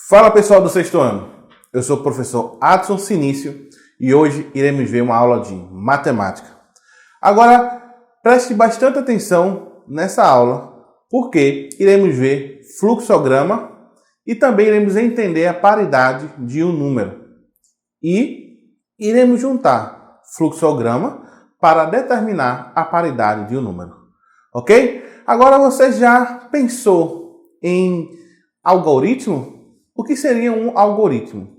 Fala pessoal do sexto ano, eu sou o professor Adson Sinício e hoje iremos ver uma aula de matemática. Agora preste bastante atenção nessa aula porque iremos ver fluxograma e também iremos entender a paridade de um número e iremos juntar fluxograma para determinar a paridade de um número, ok? Agora você já pensou em algoritmo? O que seria um algoritmo?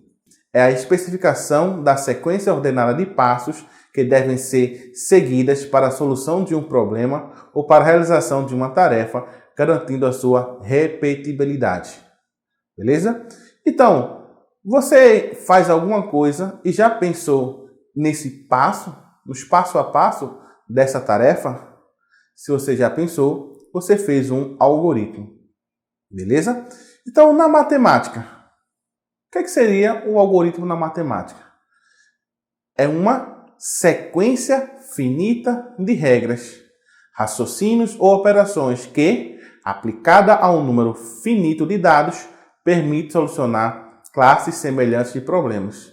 É a especificação da sequência ordenada de passos que devem ser seguidas para a solução de um problema ou para a realização de uma tarefa, garantindo a sua repetibilidade. Beleza? Então, você faz alguma coisa e já pensou nesse passo, nos passo a passo dessa tarefa? Se você já pensou, você fez um algoritmo. Beleza? Então, na matemática, o que seria o algoritmo na matemática? É uma sequência finita de regras, raciocínios ou operações que, aplicada a um número finito de dados, permite solucionar classes semelhantes de problemas.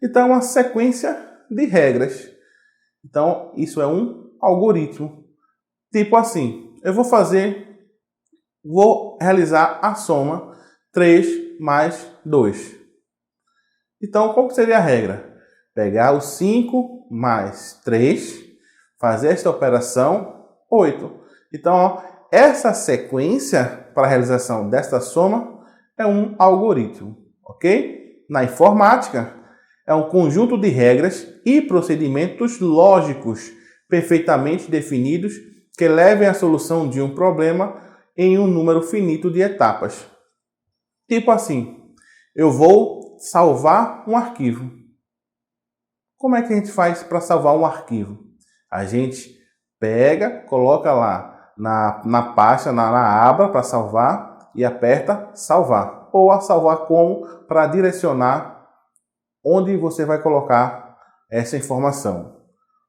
Então, é uma sequência de regras. Então, isso é um algoritmo. Tipo assim, eu vou realizar a soma 3 mais 2. Então, qual seria a regra? Pegar o 5 mais 3, fazer esta operação 8. Então, essa sequência para a realização desta soma é um algoritmo, ok? Na informática, é um conjunto de regras e procedimentos lógicos perfeitamente definidos que levem à solução de um problema em um número finito de etapas. Tipo assim, eu vou salvar um arquivo. Como é que a gente faz para salvar um arquivo? A gente pega, coloca lá na pasta, na aba para salvar e aperta salvar. Ou a salvar como para direcionar onde você vai colocar essa informação.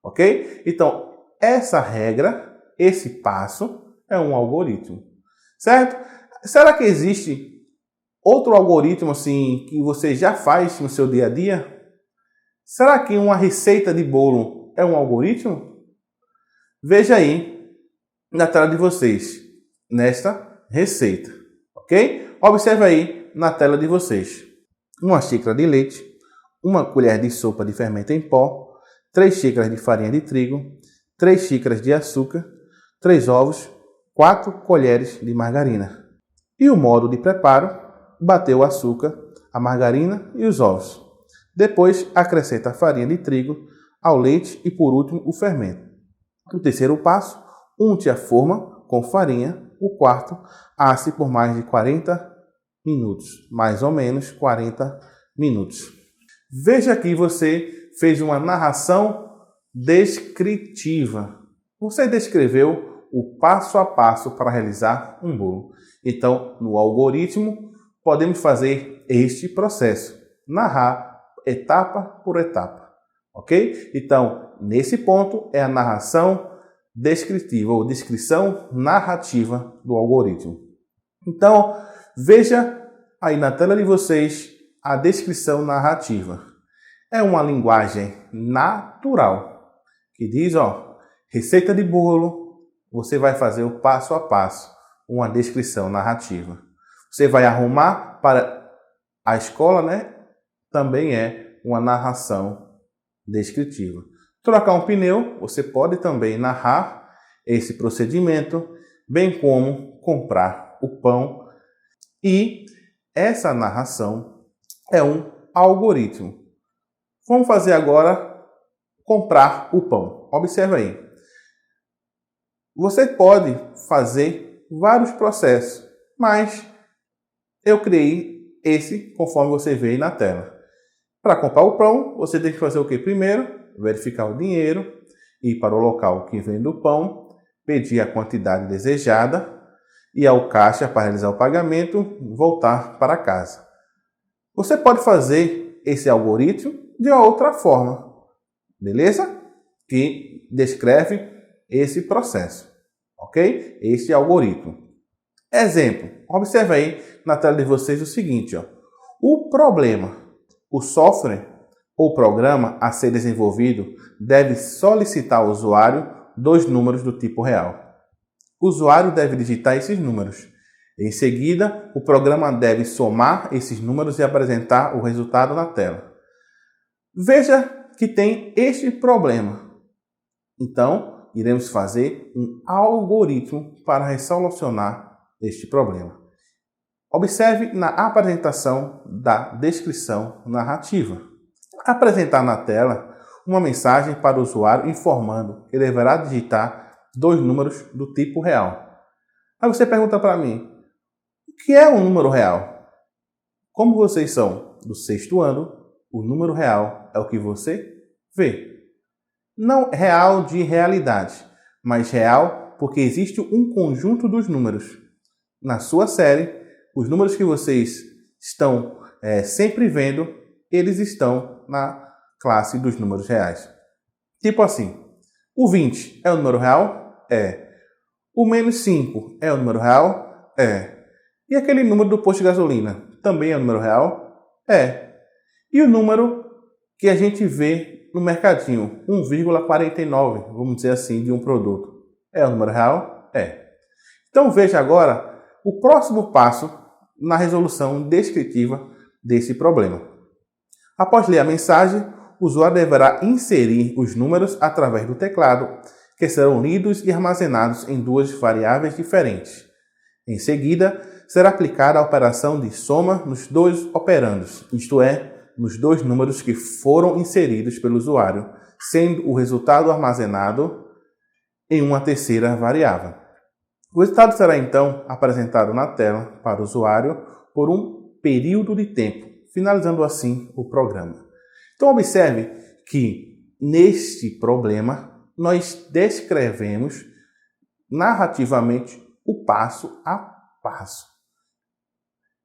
Ok? Então, essa regra, esse passo é um algoritmo. Certo? Será que existe outro algoritmo assim que você já faz no seu dia a dia? Será que uma receita de bolo é um algoritmo? Veja aí na tela de vocês, nesta receita, ok? Observe aí na tela de vocês. Uma xícara de leite, uma colher de sopa de fermento em pó, 3 xícaras de farinha de trigo, 3 xícaras de açúcar, 3 ovos, 4 colheres de margarina. E o modo de preparo: bater o açúcar, a margarina e os ovos. Depois, acrescenta a farinha de trigo ao leite e, por último, o fermento. O terceiro passo: unte a forma com farinha. O quarto: asse por mais de 40 minutos. Mais ou menos 40 minutos. Veja que você fez uma narração descritiva. Você descreveu o passo a passo para realizar um bolo. Então, no algoritmo, podemos fazer este processo, narrar etapa por etapa, ok? Então, nesse ponto é a narração descritiva ou descrição narrativa do algoritmo. Então, veja aí na tela de vocês a descrição narrativa. É uma linguagem natural que diz, receita de bolo, você vai fazer o passo a passo, uma descrição narrativa. Você vai arrumar para a escola, né? Também é uma narração descritiva. Trocar um pneu, você pode também narrar esse procedimento, bem como comprar o pão. E essa narração é um algoritmo. Vamos fazer agora comprar o pão. Observe aí. Você pode fazer vários processos, mas eu criei esse conforme você vê aí na tela. Para comprar o pão, você tem que fazer o que primeiro? Verificar o dinheiro, ir para o local que vende o pão, pedir a quantidade desejada, ir ao caixa para realizar o pagamento, voltar para casa. Você pode fazer esse algoritmo de outra forma, beleza? Que descreve esse processo, ok? Esse algoritmo. Exemplo, observe aí na tela de vocês o seguinte, O problema, o software ou programa a ser desenvolvido deve solicitar ao usuário 2 números do tipo real. O usuário deve digitar esses números. Em seguida, o programa deve somar esses números e apresentar o resultado na tela. Veja que tem este problema. Então, iremos fazer um algoritmo para resolucionar este problema. Observe na apresentação da descrição narrativa. Apresentar na tela uma mensagem para o usuário informando que deverá digitar 2 números do tipo real. Aí você pergunta para mim, o que é um número real? Como vocês são do 6º ano, o número real é o que você vê. Não real de realidade, mas real porque existe um conjunto dos números. Na sua série, os números que vocês estão sempre vendo, eles estão na classe dos números reais. Tipo assim, o 20 é o número real? É. O menos 5 é o número real? É. E aquele número do posto de gasolina também é o número real? É. E o número que a gente vê no mercadinho, 1,49, vamos dizer assim, de um produto, é o número real? É. Então veja agora o próximo passo na resolução descritiva desse problema. Após ler a mensagem, o usuário deverá inserir os números através do teclado, que serão lidos e armazenados em 2 variáveis diferentes. Em seguida, será aplicada a operação de soma nos 2 operandos, isto é, nos 2 números que foram inseridos pelo usuário, sendo o resultado armazenado em uma terceira variável. O resultado será então apresentado na tela para o usuário por um período de tempo, finalizando assim o programa. Então observe que neste problema nós descrevemos narrativamente o passo a passo.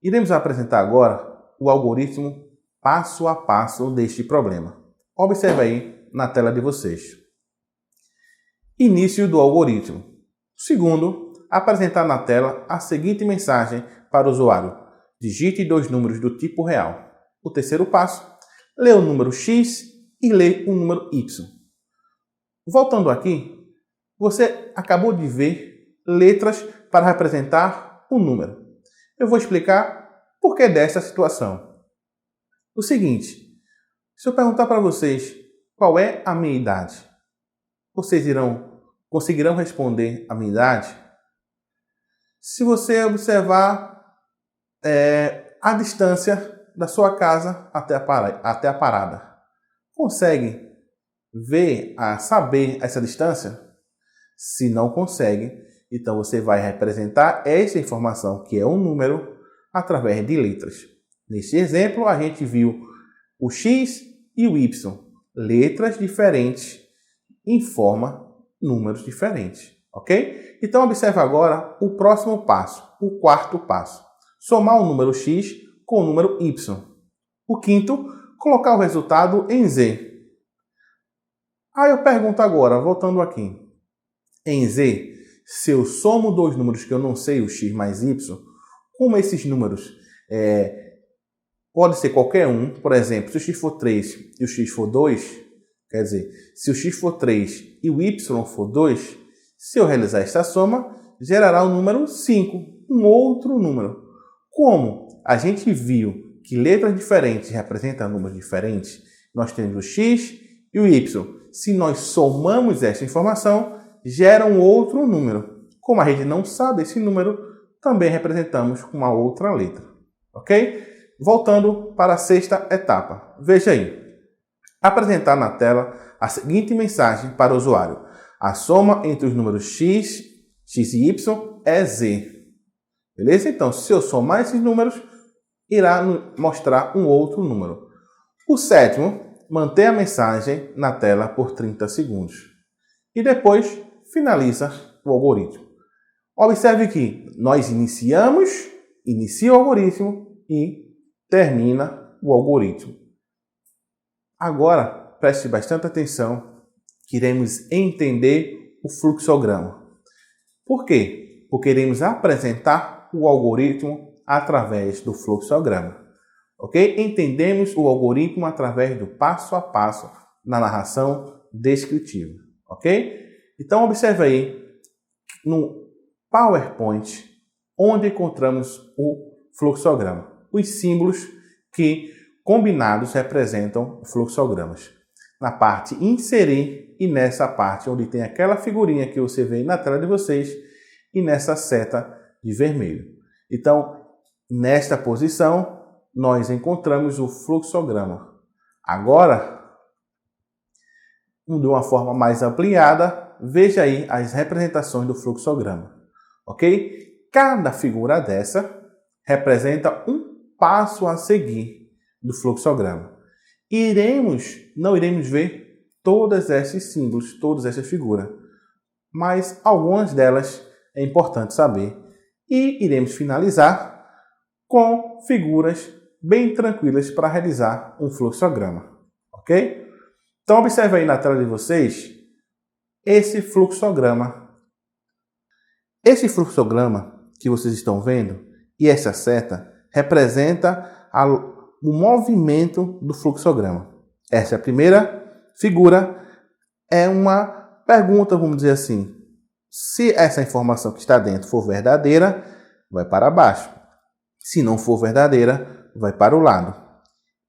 Iremos apresentar agora o algoritmo passo a passo deste problema. Observe aí na tela de vocês. Início do algoritmo. Segundo, apresentar na tela a seguinte mensagem para o usuário. Digite 2 números do tipo real. O terceiro passo, lê o número X e lê o número Y. Voltando aqui, você acabou de ver letras para representar um número. Eu vou explicar por que dessa situação. O seguinte, se eu perguntar para vocês qual é a minha idade, vocês conseguirão responder a minha idade? Se você observar a distância da sua casa até a parada, consegue saber essa distância? Se não consegue, então você vai representar essa informação, que é um número, através de letras. Neste exemplo, a gente viu o X e o Y. Letras diferentes informam números diferentes, ok? Então, observe agora o próximo passo, o quarto passo. Somar o número X com o número Y. O quinto, colocar o resultado em Z. Aí eu pergunto agora, voltando aqui. Em Z, se eu somo 2 números que eu não sei, o X mais Y, como esses números pode ser qualquer um, por exemplo, se o X for 3 e o X for 2, quer dizer, se o X for 3 e o Y for 2, se eu realizar esta soma, gerará o número 5, um outro número. Como a gente viu que letras diferentes representam números diferentes, nós temos o X e o Y. Se nós somamos essa informação, gera um outro número. Como a gente não sabe esse número, também representamos com uma outra letra. Ok? Voltando para a sexta etapa. Veja aí. Apresentar na tela a seguinte mensagem para o usuário. A soma entre os números X e Y é Z. Beleza? Então, se eu somar esses números, irá mostrar um outro número. O sétimo, manter a mensagem na tela por 30 segundos. E depois, finaliza o algoritmo. Observe que nós inicia o algoritmo e termina o algoritmo. Agora, preste bastante atenção, que iremos entender o fluxograma. Por quê? Porque iremos apresentar o algoritmo através do fluxograma. ok? Entendemos o algoritmo através do passo a passo na narração descritiva, ok? Então, observe aí no PowerPoint onde encontramos o fluxograma, os símbolos que combinados representam fluxogramas. Na parte inserir e nessa parte onde tem aquela figurinha que você vê na tela de vocês e nessa seta de vermelho. Então, nesta posição, nós encontramos o fluxograma. Agora, de uma forma mais ampliada, veja aí as representações do fluxograma, ok? Cada figura dessa representa um passo a seguir do fluxograma. Não iremos ver todos esses símbolos, todas essas figuras, mas algumas delas é importante saber. E iremos finalizar com figuras bem tranquilas para realizar um fluxograma, ok? Então observe aí na tela de vocês esse fluxograma. Esse fluxograma que vocês estão vendo e essa seta representa o movimento do fluxograma. Essa primeira figura é uma pergunta, vamos dizer assim. Se essa informação que está dentro for verdadeira, vai para baixo. Se não for verdadeira, vai para o lado.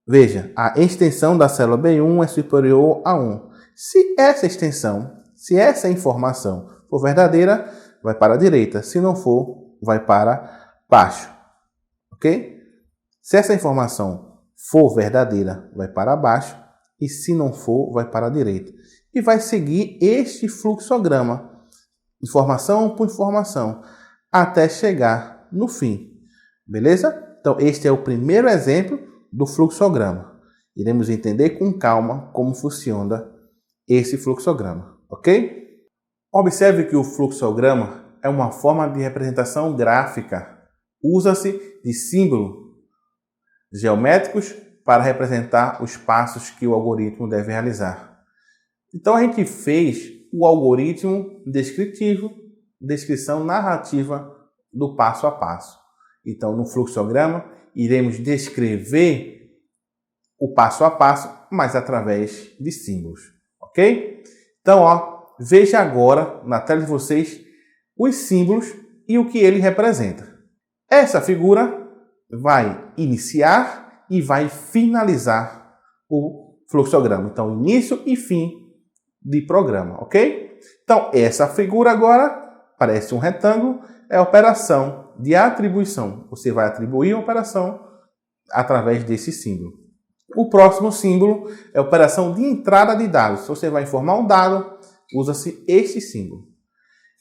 Veja, a extensão da célula B1 é superior a 1. Se essa informação for verdadeira, vai para a direita. Se não for, vai para baixo. Ok? Se essa informação for verdadeira, vai para baixo. E se não for, vai para a direita. E vai seguir este fluxograma, informação por informação, até chegar no fim. Beleza? Então, este é o primeiro exemplo do fluxograma. Iremos entender com calma como funciona esse fluxograma, ok? Observe que o fluxograma é uma forma de representação gráfica. Usa-se de símbolos geométricos para representar os passos que o algoritmo deve realizar. Então, a gente fez o algoritmo descritivo, descrição narrativa do passo a passo. Então, no fluxograma, iremos descrever o passo a passo, mas através de símbolos, ok? Então, veja agora na tela de vocês os símbolos e o que ele representa. Essa figura vai iniciar e vai finalizar o fluxograma. Então, início e fim de programa, ok? Então, essa figura agora parece um retângulo, é a operação de atribuição. Você vai atribuir a operação através desse símbolo. O próximo símbolo é a operação de entrada de dados. Se você vai informar um dado, usa-se este símbolo.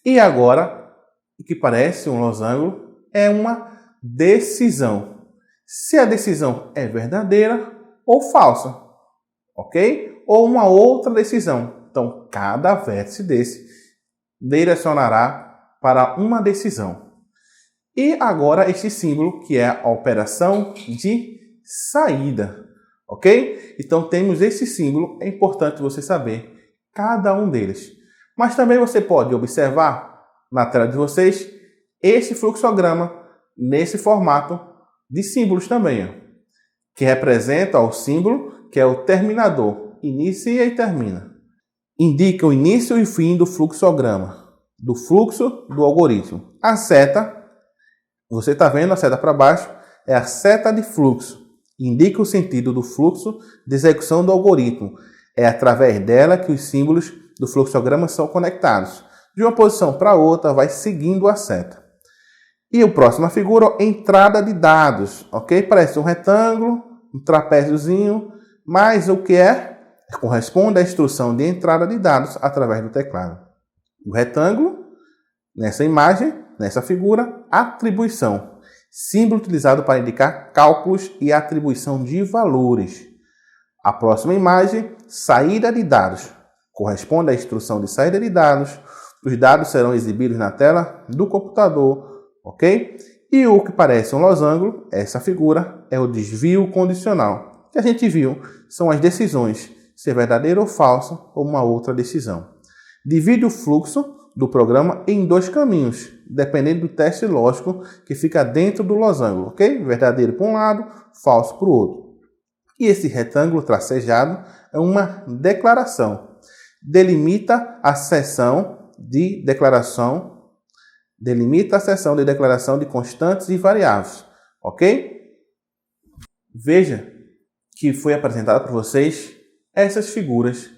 E agora, o que parece um losango é uma decisão. Se a decisão é verdadeira ou falsa, ok? Ou uma outra decisão. Então, cada vértice desse direcionará para uma decisão. E agora este símbolo, que é a operação de saída, ok? Então temos esse símbolo, é importante você saber cada um deles. Mas também você pode observar na tela de vocês este fluxograma nesse formato de símbolos também, que representa o símbolo, que é o terminador, inicia e termina. Indica o início e fim do fluxograma, do fluxo do algoritmo. A seta, você está vendo a seta para baixo, é a seta de fluxo. Indica o sentido do fluxo de execução do algoritmo. É através dela que os símbolos do fluxograma são conectados. De uma posição para outra, vai seguindo a seta. E a próxima figura, entrada de dados. Ok? Parece um retângulo, um trapéziozinho, mas o que é? Corresponde à instrução de entrada de dados através do teclado. O retângulo, nessa imagem, nessa figura, atribuição. Símbolo utilizado para indicar cálculos e atribuição de valores. A próxima imagem, saída de dados. Corresponde à instrução de saída de dados. Os dados serão exibidos na tela do computador, ok? E o que parece um losango, essa figura, é o desvio condicional. O que a gente viu são as decisões, se é verdadeira ou falsa, ou uma outra decisão. Divide o fluxo do programa em dois caminhos, dependendo do teste lógico que fica dentro do losango, ok? Verdadeiro para um lado, falso para o outro. E esse retângulo tracejado é uma declaração. Delimita a seção de declaração de constantes e variáveis, ok? Veja que foi apresentado para vocês essas figuras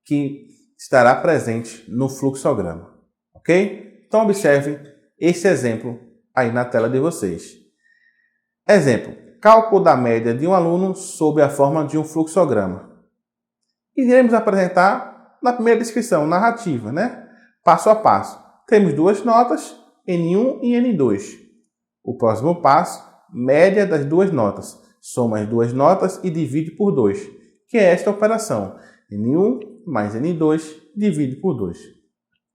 que estará presente no fluxograma, ok? Então observe esse exemplo aí na tela de vocês. Exemplo, cálculo da média de um aluno sob a forma de um fluxograma. Iremos apresentar na primeira descrição, narrativa, né? Passo a passo. Temos duas notas, N1 e N2. O próximo passo, média das duas notas. Soma as duas notas e divide por 2, que é esta operação. N1 mais N2 divide por 2.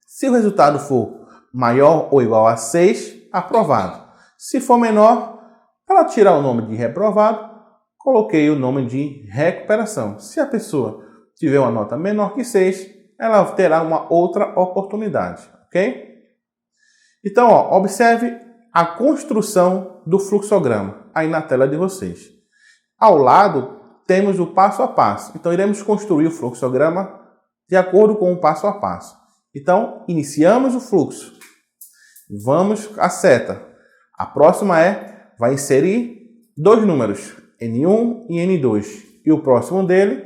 Se o resultado for maior ou igual a 6, aprovado. Se for menor, para tirar o nome de reprovado, coloquei o nome de recuperação. Se a pessoa tiver uma nota menor que 6, ela terá uma outra oportunidade, ok? Então, observe a construção do fluxograma aí na tela de vocês. Ao lado, temos o passo a passo. Então, iremos construir o fluxograma de acordo com o passo a passo. Então, iniciamos o fluxo. Vamos à seta. A próxima vai inserir dois números, N1 e N2. E o próximo dele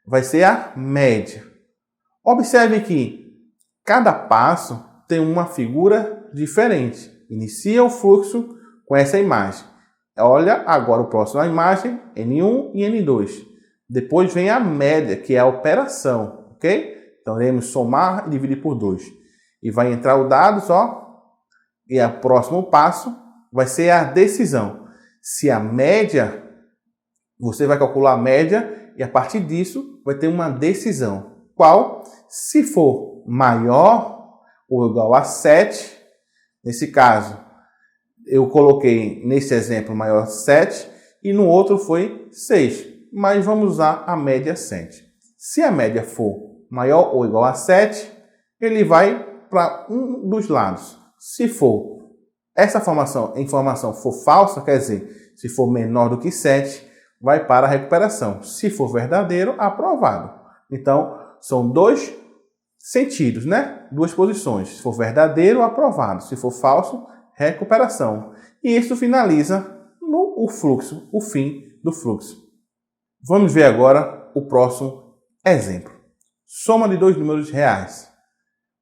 vai ser a média. Observe que cada passo tem uma figura diferente. Inicia o fluxo com essa imagem. Olha agora o próximo a imagem, N1 e N2. Depois vem a média, que é a operação, ok? Então, iremos somar e dividir por 2. E vai entrar o dados, e o próximo passo vai ser a decisão. Se a média, você vai calcular a média e a partir disso vai ter uma decisão. Qual? Se for maior ou igual a 7, nesse caso, eu coloquei nesse exemplo maior 7 e no outro foi 6, mas vamos usar a média 7. Se a média for maior ou igual a 7, ele vai para um dos lados. Se for essa informação for falsa, quer dizer, se for menor do que 7, vai para a recuperação. Se for verdadeiro, aprovado. Então, são dois sentidos, né? Duas posições. Se for verdadeiro, aprovado. Se for falso, recuperação. E isso finaliza o fluxo, o fim do fluxo. Vamos ver agora o próximo exemplo. Soma de dois números reais.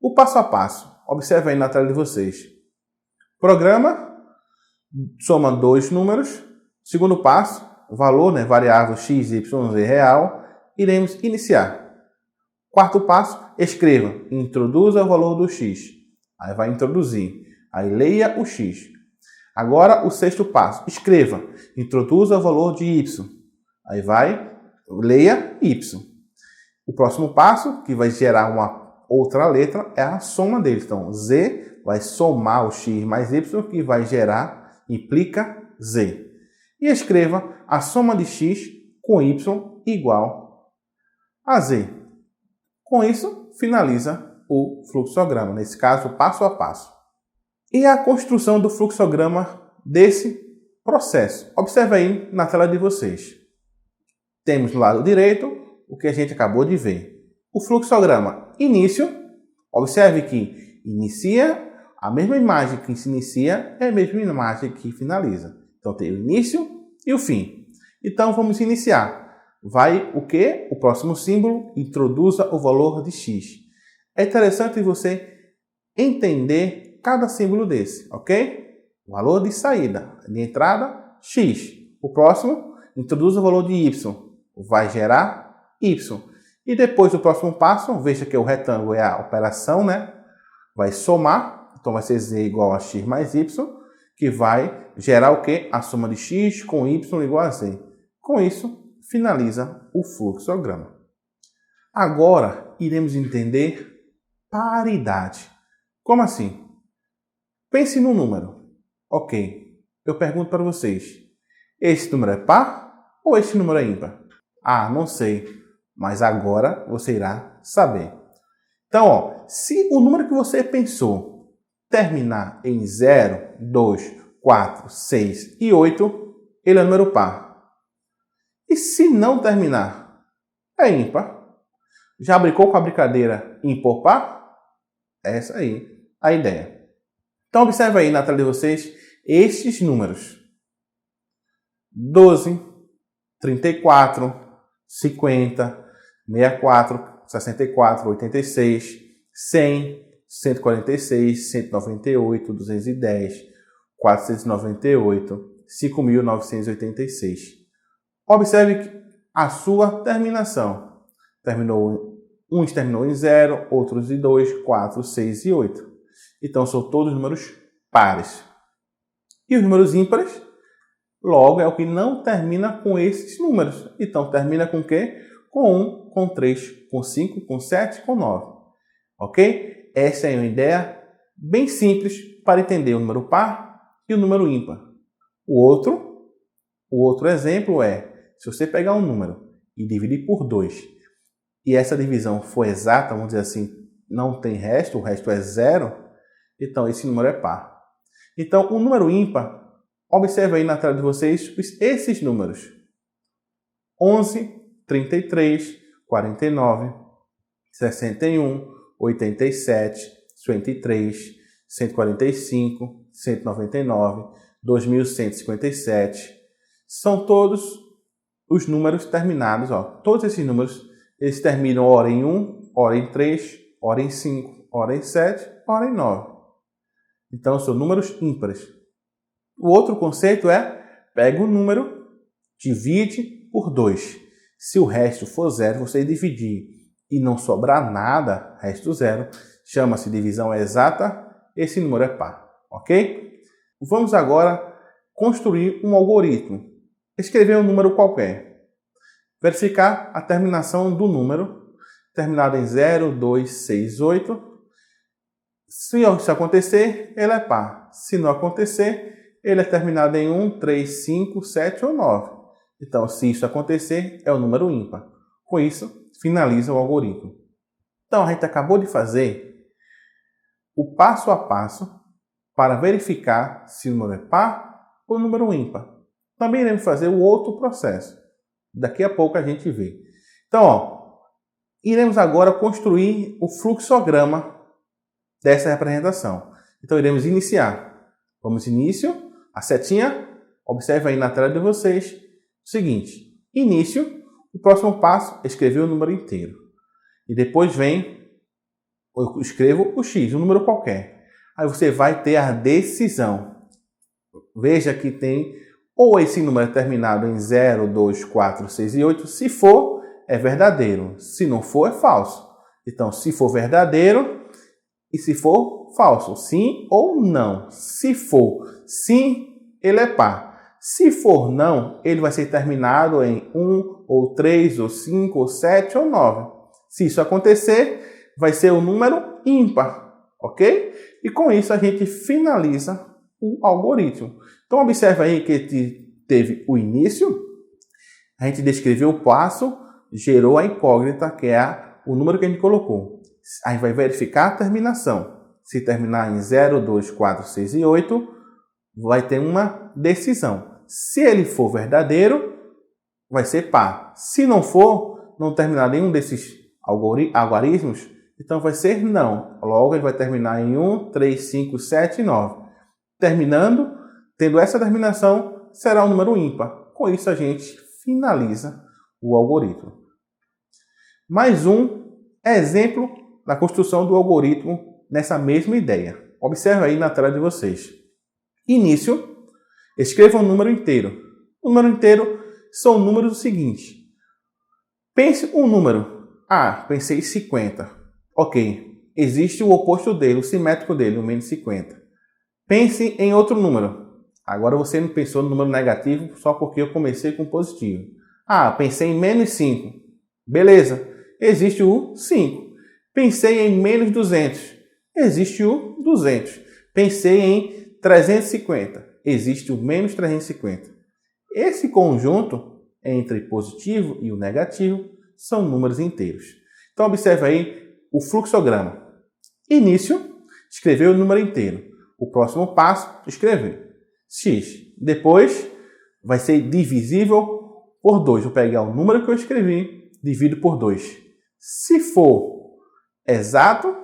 O passo a passo. Observe aí na tela de vocês. Programa, soma dois números. Segundo passo, valor, variável x, y, z real. Iremos iniciar. Quarto passo, escreva. Introduza o valor do x. Aí vai introduzir. Aí leia o x. Agora o sexto passo, escreva. Introduza o valor de y. Aí vai, leia y. O próximo passo, que vai gerar uma outra letra, é a soma deles. Então, z vai somar o x mais y, que vai gerar, implica z. E escreva a soma de x com y igual a z. Com isso, finaliza o fluxograma, nesse caso, passo a passo. E a construção do fluxograma desse processo. Observe aí na tela de vocês. Temos do lado direito o que a gente acabou de ver. O fluxograma início. Observe que inicia, a mesma imagem que se inicia é a mesma imagem que finaliza. Então tem o início e o fim. Então vamos iniciar. Vai o quê? O próximo símbolo, introduza o valor de x. É interessante você entender cada símbolo desse, ok? Valor de saída, de entrada, x. O próximo, introduza o valor de y. Vai gerar y. E depois do próximo passo, veja que o retângulo é a operação, Vai somar, então vai ser z igual a x mais y, que vai gerar o quê? A soma de x com y igual a z. Com isso, finaliza o fluxograma. Agora, iremos entender paridade. Como assim? Pense num número. Ok, eu pergunto para vocês, esse número é par ou esse número é ímpar? Ah, não sei, mas agora você irá saber. Então, se o número que você pensou terminar em 0, 2, 4, 6 e 8, ele é número par. E se não terminar, é ímpar. Já brincou com a brincadeira ímpar par? Essa aí a ideia. Então observe aí na tela de vocês estes números: 12, 34, 50, 64, 64, 86, 100, 146, 198, 210, 498, 5.986. Observe a sua terminação. Uns terminou em 0, outros em 2, 4, 6 e 8. Então são todos números pares. E os números ímpares, logo, é o que não termina com esses números. Então termina com o quê? Com 1, com 3, com 5, com 7, com 9. Ok? Essa é uma ideia bem simples para entender o número par e o número ímpar. O outro exemplo é, se você pegar um número e dividir por 2, e essa divisão for exata, vamos dizer assim, não tem resto, o resto é 0, então esse número é par. Então, o número ímpar, observe aí na tela de vocês esses números: 11, 33, 49, 61, 87, 53, 145, 199, 2157. São todos os números terminados. Todos esses números, eles terminam ora em 1, ora em 3, ora em 5, ora em 7, ora em 9. Então, são números ímpares. O outro conceito é, pega o número, divide por 2. Se o resto for 0, você dividir e não sobrar nada, resto 0, chama-se divisão exata, esse número é par, ok? Vamos agora construir um algoritmo. Escrever um número qualquer. Verificar a terminação do número, terminado em 0, 2, 6, 8. Se isso acontecer, ele é par. Se não acontecer, ele é terminado em 1, 3, 5, 7 ou 9. Então, se isso acontecer, é o número ímpar. Com isso, finaliza o algoritmo. Então, a gente acabou de fazer o passo a passo para verificar se o número é par ou número ímpar. Também iremos fazer o outro processo. Daqui a pouco a gente vê. Então, iremos agora construir o fluxograma dessa representação. Então, iremos iniciar. Vamos início, a setinha, observe aí na tela de vocês o seguinte: início, o próximo passo, escrever o número inteiro. E depois vem, eu escrevo o X, um número qualquer. Aí você vai ter a decisão. Veja que tem ou esse número é terminado em 0, 2, 4, 6 e 8. Se for, é verdadeiro. Se não for, é falso. Então, se for verdadeiro, e se for falso, sim ou não. Se for sim, ele é par. Se for não, ele vai ser terminado em 1, ou 3, ou 5, ou 7, ou 9. Se isso acontecer, vai ser o número ímpar, ok? E com isso a gente finaliza o algoritmo. Então observe aí que teve o início, a gente descreveu o passo, gerou a incógnita, que é o número que a gente colocou. A gente vai verificar a terminação. Se terminar em 0, 2, 4, 6 e 8, vai ter uma decisão. Se ele for verdadeiro, vai ser par. Se não for, não terminar nenhum desses algarismos, então vai ser não. Logo, ele vai terminar em 1, 3, 5, 7 e 9. Terminando, tendo essa terminação, será um número ímpar. Com isso, a gente finaliza o algoritmo. Mais um exemplo da construção do algoritmo nessa mesma ideia. Observe aí na tela de vocês. Início, escreva um número inteiro. O número inteiro são números do seguinte. Pense um número. Pensei 50. Ok. Existe o oposto dele, o simétrico dele, o menos 50. Pense em outro número. Agora você não pensou no número negativo só porque eu comecei com positivo. Pensei em menos 5. Beleza. Existe o 5. Pensei em menos 200. Existe o 200. Pensei em 350. Existe o menos 350. Esse conjunto entre positivo e o negativo são números inteiros. Então observe aí o fluxograma. Início, escrever o número inteiro. O próximo passo, escrever x. Depois, vai ser divisível por 2. Vou pegar o número que eu escrevi, divido por 2. Se for exato,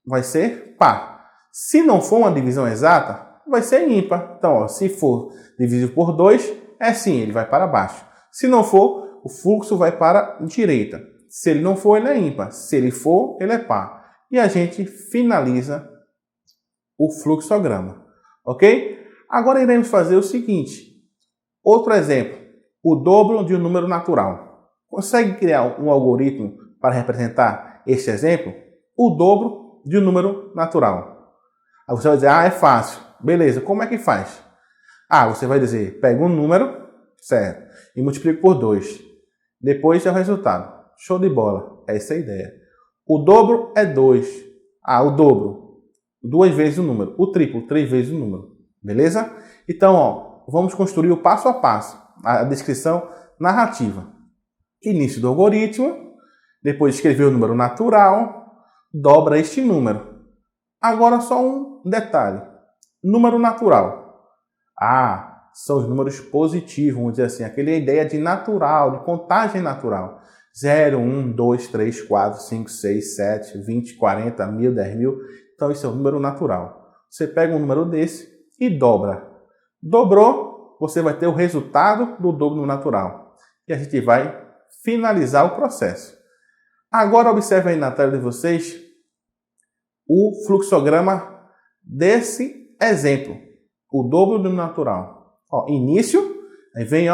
vai ser par. Se não for uma divisão exata, vai ser ímpar. Então, se for divisível por 2, é sim, ele vai para baixo. Se não for, o fluxo vai para a direita. Se ele não for, ele é ímpar. Se ele for, ele é par. E a gente finaliza o fluxograma. Ok? Agora iremos fazer o seguinte. Outro exemplo. O dobro de um número natural. Consegue criar um algoritmo para representar este exemplo? O dobro de um número natural. Aí você vai dizer, é fácil. Beleza, como é que faz? Você vai dizer, pega um número, certo, e multiplica por 2. Depois é o resultado. Show de bola. Essa é a ideia. O dobro é 2. O dobro, 2 vezes o número. O triplo, 3 vezes o número. Beleza? Então, vamos construir o passo a passo. A descrição narrativa. Início do algoritmo. Depois escrever o número natural. Dobra este número. Agora só um detalhe. Número natural. São os números positivos, vamos dizer assim. Aquela ideia de natural, de contagem natural. 0, 1, 2, 3, 4, 5, 6, 7, 20, 40, 1000, 10.000. Então, isso é o número natural. Você pega um número desse e dobra. Dobrou, você vai ter o resultado do dobro natural. E a gente vai finalizar o processo. Agora, observe aí na tela de vocês o fluxograma desse exemplo. O dobro do natural. Início, aí vem,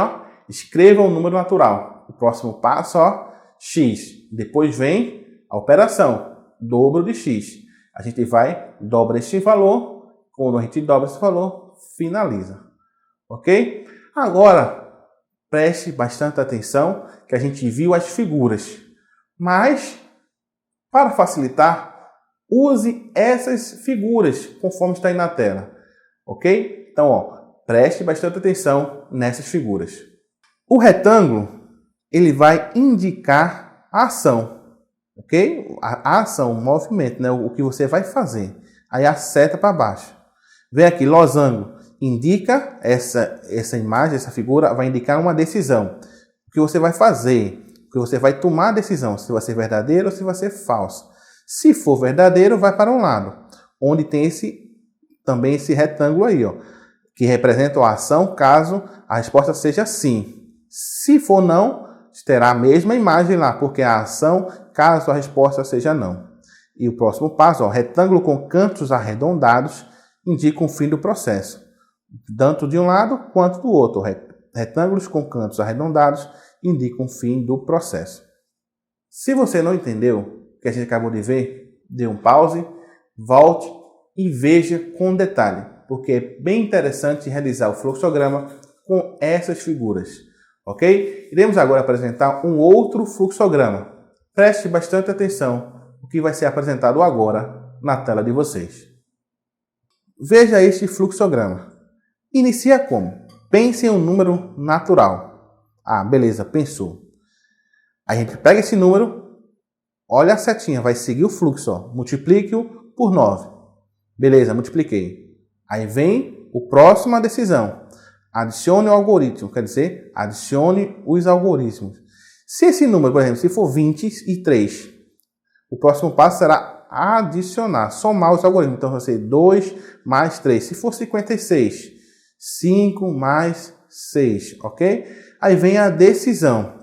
escreva o número natural. O próximo passo, x. Depois vem a operação, dobro de x. A gente vai, dobra este valor. Quando a gente dobra esse valor, finaliza. Ok? Agora, preste bastante atenção que a gente viu as figuras. Mas, para facilitar, use essas figuras conforme está aí na tela. Ok? Então, preste bastante atenção nessas figuras. O retângulo, ele vai indicar a ação. Ok? A ação, o movimento, né? O que você vai fazer. Aí a seta para baixo. Vem aqui, losango. Indica essa imagem, essa figura, vai indicar uma decisão. O que você vai fazer. O que você vai tomar a decisão. Se vai ser verdadeiro ou se vai ser falso. Se for verdadeiro, vai para um lado. Onde tem também esse retângulo aí, que representa a ação caso a resposta seja sim. Se for não, terá a mesma imagem lá, porque a ação caso a resposta seja não. E o próximo passo, retângulo com cantos arredondados, indica o fim do processo. Tanto de um lado quanto do outro. Retângulos com cantos arredondados indicam o fim do processo. Se você não entendeu o que a gente acabou de ver, dê um pause, volte e veja com detalhe, porque é bem interessante realizar o fluxograma com essas figuras. Ok? Iremos agora apresentar um outro fluxograma. Preste bastante atenção no que vai ser apresentado agora na tela de vocês. Veja este fluxograma. Inicia como? Pense em um número natural. Beleza, pensou. A gente pega esse número, olha a setinha, vai seguir o fluxo. Multiplique-o por 9. Beleza, multipliquei. Aí vem o próximo decisão. Adicione o algoritmo, quer dizer, adicione os algoritmos. Se esse número, por exemplo, se for 23, o próximo passo será adicionar, somar os algoritmos. Então, vai ser 2 mais 3. Se for 56, 5 mais 6, ok? Aí vem a decisão.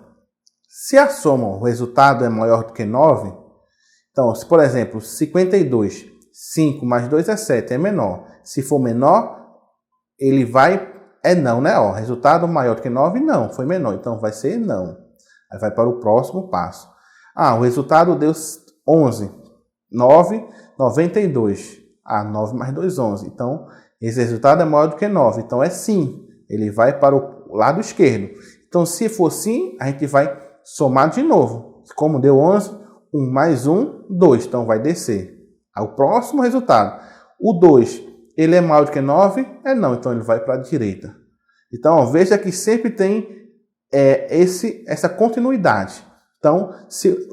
Se a soma, o resultado é maior do que 9, então, se por exemplo, 52, 5 mais 2 é 7, é menor. Se for menor, ele vai, não, né? Resultado maior do que 9, não, foi menor, então vai ser não. Aí vai para o próximo passo. O resultado deu 11, 9, 92. 9 mais 2, 11. Então, esse resultado é maior do que 9, então é sim. Ele vai para o lado esquerdo. Então, se for sim, a gente vai somar de novo. Como deu 11, 1 mais 1, 2. Então, vai descer. Aí, o próximo resultado. O 2, ele é maior do que 9? É não. Então, ele vai para a direita. Então, veja que sempre tem essa continuidade. Então,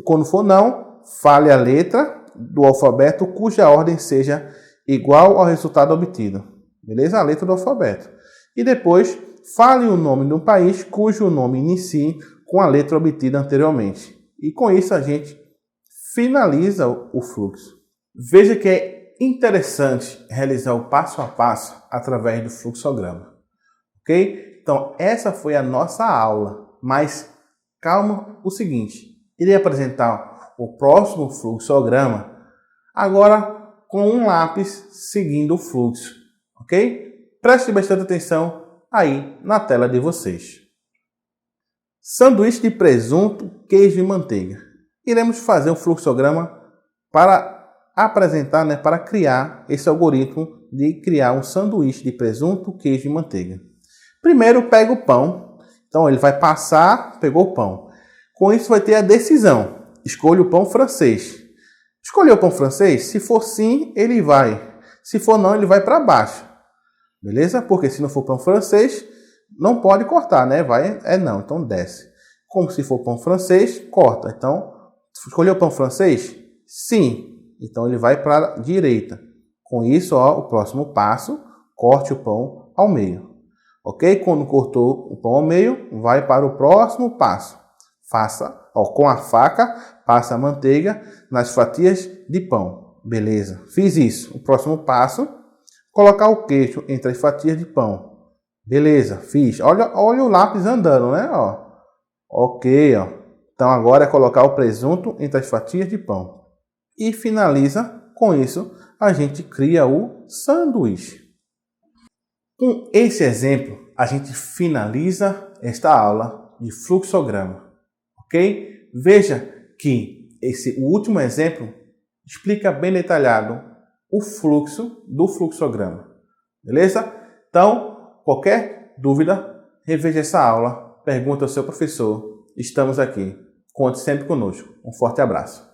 quando for não, fale a letra do alfabeto cuja ordem seja igual ao resultado obtido. Beleza? A letra do alfabeto. E depois, fale o nome de um país cujo nome inicie com a letra obtida anteriormente. E com isso a gente finaliza o fluxo. Veja que é interessante realizar o passo a passo através do fluxograma. Ok? Então, essa foi a nossa aula. Mas calma o seguinte, irei apresentar o próximo fluxograma agora com um lápis seguindo o fluxo. Ok? Preste bastante atenção aí na tela de vocês. Sanduíche de presunto, queijo e manteiga. Iremos fazer um fluxograma para apresentar, para criar esse algoritmo de criar um sanduíche de presunto, queijo e manteiga. Primeiro pega o pão. Então ele vai passar, pegou o pão. Com isso vai ter a decisão. Escolha o pão francês. Escolheu o pão francês? Se for sim, ele vai. Se for não, ele vai para baixo. Beleza? Porque se não for pão francês, não pode cortar, né? Não, então desce. Como se for pão francês, corta. Então, escolheu o pão francês? Sim. Então ele vai para a direita. Com isso, o próximo passo, corte o pão ao meio. Ok? Quando cortou o pão ao meio, vai para o próximo passo. Faça, com a faca, passa a manteiga nas fatias de pão. Beleza, fiz isso. O próximo passo, colocar o queijo entre as fatias de pão. Beleza, fiz. Olha o lápis andando, né? Ok, Então agora é colocar o presunto entre as fatias de pão. E finaliza, com isso, a gente cria o sanduíche. Com esse exemplo, a gente finaliza esta aula de fluxograma, ok? Veja que o último exemplo explica bem detalhado o fluxo do fluxograma, beleza? Então, qualquer dúvida, reveja essa aula, pergunta ao seu professor, estamos aqui, conte sempre conosco. Um forte abraço.